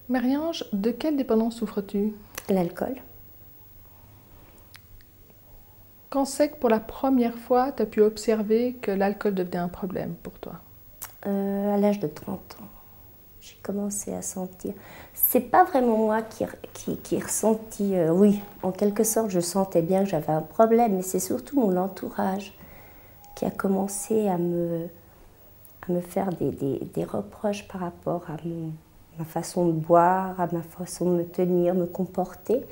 Marie-Ange, de quelle dépendance souffres-tu? L'alcool. Quand c'est que pour la première fois, tu as pu observer que l'alcool devenait un problème pour toi? À l'âge de 30 ans, j'ai commencé à sentir. C'est pas vraiment moi qui ressentis. Oui, en quelque sorte, je sentais bien que j'avais un problème, mais c'est surtout mon entourage qui a commencé à me faire des reproches par rapport à ma façon de boire, à ma façon de me tenir, me comporter.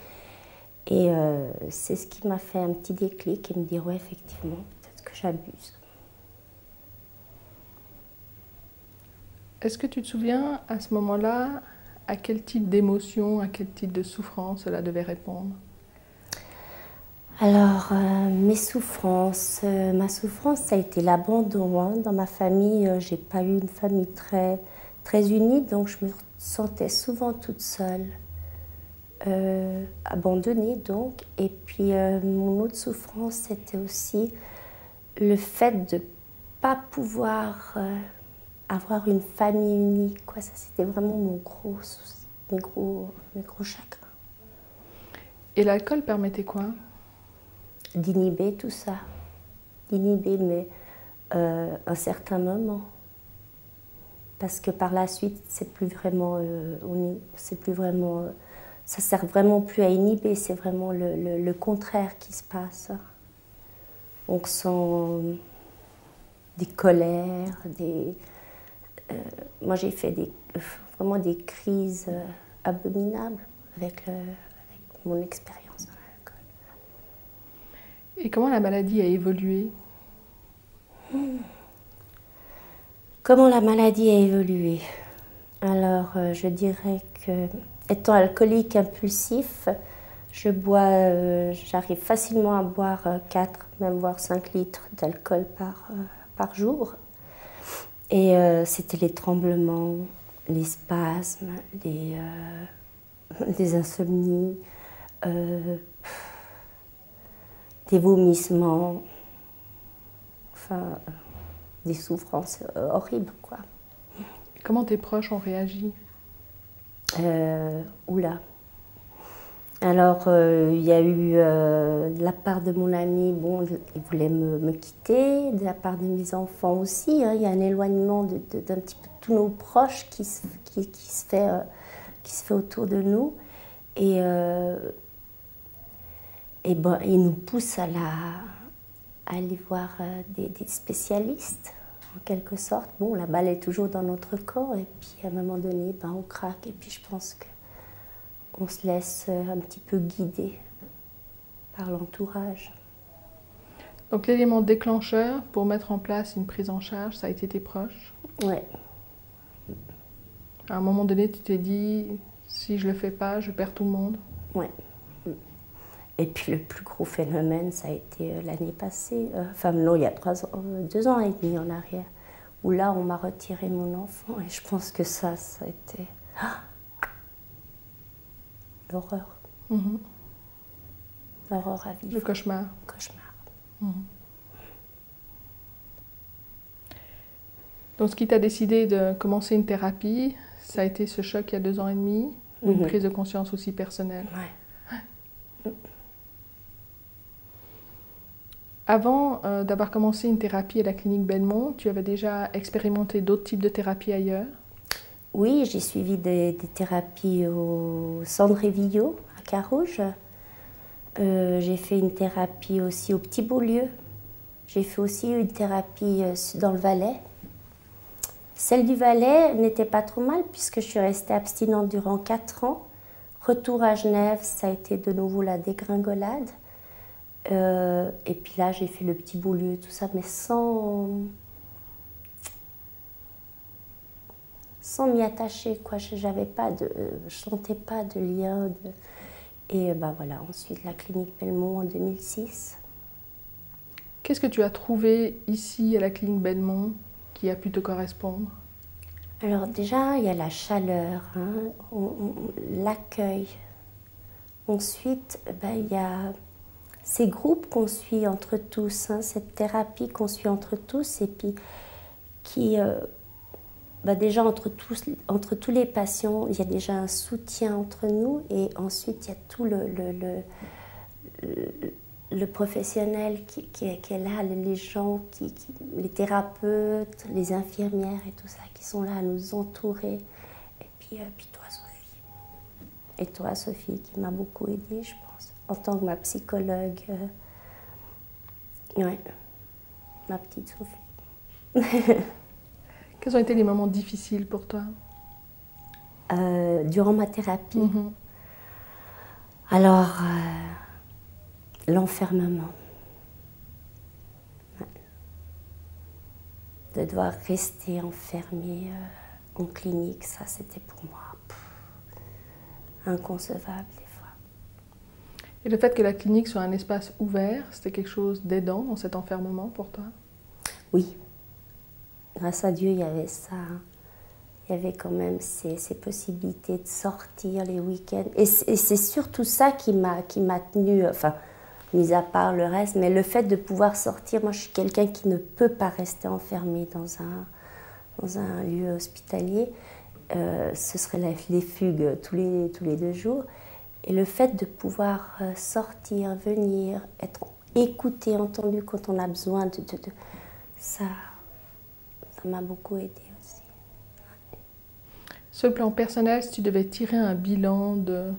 Et c'est ce qui m'a fait un petit déclic et me dire, ouais, effectivement, peut-être que j'abuse. Est-ce que tu te souviens à ce moment-là à quel type d'émotion, à quel type de souffrance cela devait répondre? Alors, mes souffrances, ma souffrance, ça a été l'abandon, hein. Dans ma famille, j'ai pas eu une famille très unie, donc je me sentais souvent toute seule, abandonnée donc. Et puis, mon autre souffrance, c'était aussi le fait de pas pouvoir avoir une famille unie, quoi. Ça, c'était vraiment mon gros souci, mes gros chagrins. Et l'alcool permettait quoi? D'inhiber tout ça, d'inhiber mais un certain moment. Parce que par la suite, c'est plus vraiment, c'est plus vraiment, ça sert vraiment plus à inhiber, c'est vraiment le contraire qui se passe. On sent des colères, moi j'ai fait vraiment des crises abominables avec mon expérience dans l'alcool. Et comment la maladie a évolué? Comment la maladie a évolué? Alors, je dirais que, étant alcoolique impulsif, j'arrive facilement à boire 4, même voire 5 litres d'alcool par jour. Et c'était les tremblements, les spasmes, des insomnies, euh, des vomissements, enfin, des souffrances horribles, quoi. Comment tes proches ont réagi? Oula. Alors, il y a eu de la part de mon ami, bon, il voulait me quitter, de la part de mes enfants aussi, hein, il y a un éloignement d'un petit peu de tous nos proches qui se fait autour de nous. Et bon, il nous pousse à aller voir des spécialistes, en quelque sorte. Bon, la balle est toujours dans notre corps, et puis à un moment donné, ben, on craque, et puis je pense que on se laisse un petit peu guider par l'entourage. Donc l'élément déclencheur pour mettre en place une prise en charge, ça a été tes proches. Ouais, À un moment donné, tu t'es dit, si je le fais pas, je perds tout le monde. ouais. Et puis le plus gros phénomène, ça a été l'année passée, enfin non, il y a 2 ans et demi en arrière, où là, on m'a retiré mon enfant, et je pense que ça a été l'horreur. Mhm. L'horreur à vivre. Le cauchemar. Cauchemar. Mhm. Donc ce qui t'a décidé de commencer une thérapie, ça a été ce choc il y a 2 ans et demi, ou une prise de conscience aussi personnelle? Ouais. Avant d'avoir commencé une thérapie à la clinique Belmont, tu avais déjà expérimenté d'autres types de thérapies ailleurs? Oui, j'ai suivi des thérapies au Cendré-Villot, à Carouge. J'ai fait une thérapie aussi au Petit Beaulieu. J'ai fait aussi une thérapie dans le Valais. Celle du Valais n'était pas trop mal puisque je suis restée abstinente durant 4 ans. Retour à Genève, ça a été de nouveau la dégringolade. Et puis là, j'ai fait le Petit Beaulieu, tout ça, mais sans m'y attacher, quoi. Je sentais pas de lien. Et ben voilà, ensuite la clinique Belmont en 2006. Qu'est-ce que tu as trouvé ici à la clinique Belmont qui a pu te correspondre? Alors déjà, il y a la chaleur, hein, l'accueil. Ensuite, ben, il y a ces groupes qu'on suit entre tous, hein, cette thérapie qu'on suit entre tous, et puis qui bah déjà entre tous les patients, il y a déjà un soutien entre nous et ensuite il y a tout le professionnel qui est là, les gens, les thérapeutes, les infirmières et tout ça qui sont là à nous entourer. Et puis toi Sophie. Et toi Sophie qui m'a beaucoup aidée, je pense, en tant que ma psychologue. Ouais, ma petite Sophie. Quels ont été les moments difficiles pour toi? Durant ma thérapie. Alors, l'enfermement. Ouais. De devoir rester enfermé en clinique, ça c'était pour moi inconcevable des fois. Et le fait que la clinique soit un espace ouvert, c'était quelque chose d'aidant dans cet enfermement pour toi? Oui. Grâce à Dieu, il y avait ça. Il y avait quand même ces possibilités de sortir les week-ends. Et c'est surtout ça qui m'a tenue, enfin, mis à part le reste, mais le fait de pouvoir sortir. Moi, je suis quelqu'un qui ne peut pas rester enfermé dans un lieu hospitalier. Ce serait les fugues tous les 2 jours. Et le fait de pouvoir sortir, venir, être écouté, entendu quand on a besoin ça m'a beaucoup aidée aussi. Sur le plan personnel, si tu devais tirer un bilan de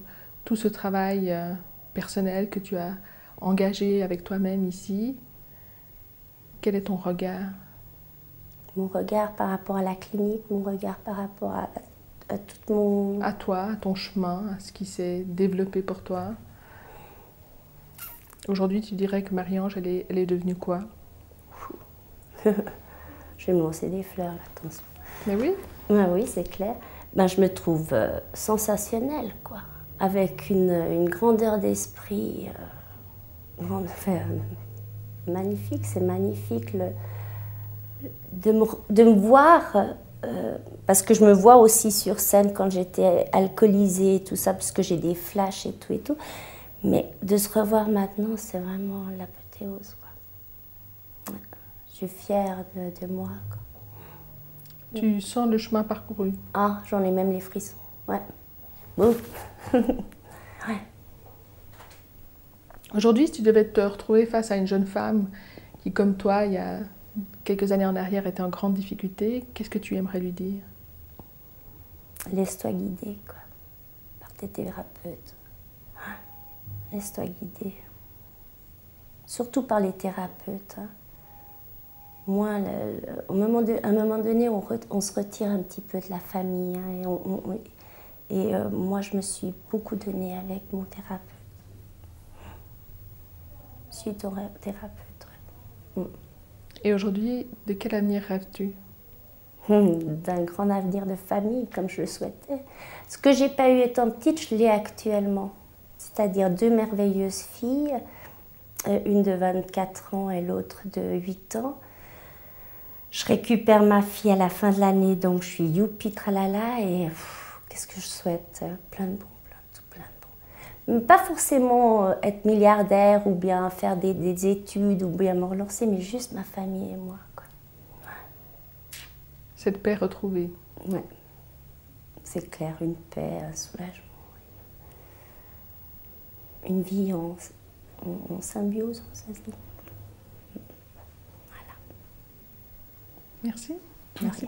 tout ce travail personnel que tu as engagé avec toi-même ici, quel est ton regard? Mon regard par rapport à la clinique, mon regard par rapport à tout mon... À toi, à ton chemin, à ce qui s'est développé pour toi. Aujourd'hui, tu dirais que Marie-Ange, elle est devenue quoi? Je vais me lancer des fleurs, là, attention. Mais oui. Ouais, oui, c'est clair. Ben, je me trouve sensationnelle, quoi. Avec une grandeur d'esprit magnifique. C'est magnifique de me voir, parce que je me vois aussi sur scène quand j'étais alcoolisée et tout ça, parce que j'ai des flashs et tout. Mais de se revoir maintenant, c'est vraiment l'apothéose, quoi. Ouais. Je suis fière de moi, quoi. Tu sens le chemin parcouru? Ah, j'en ai même les frissons, ouais. Bon. Ouais. Aujourd'hui, si tu devais te retrouver face à une jeune femme qui, comme toi, il y a quelques années en arrière, était en grande difficulté, qu'est-ce que tu aimerais lui dire? Laisse-toi guider, quoi, par tes thérapeutes. Laisse-toi guider. Surtout par les thérapeutes. Hein. Moi, à un moment donné, on se retire un petit peu de la famille. Hein, et moi, je me suis beaucoup donnée avec mon thérapeute. Je suis ton thérapeute. Ouais. Et aujourd'hui, de quel avenir rêves-tu? D'un grand avenir de famille, comme je le souhaitais. Ce que j'ai pas eu étant petite, je l'ai actuellement. C'est-à-dire 2 merveilleuses filles, une de 24 ans et l'autre de 8 ans. Je récupère ma fille à la fin de l'année, donc je suis youpi tralala et qu'est-ce que je souhaite? Plein de bons, plein de bons. Pas forcément être milliardaire ou bien faire des études ou bien me relancer, mais juste ma famille et moi, quoi. Cette paix retrouvée. Ouais, c'est clair, une paix, un soulagement. Une vie en symbiose, ça se dit. Voilà. Merci. Merci.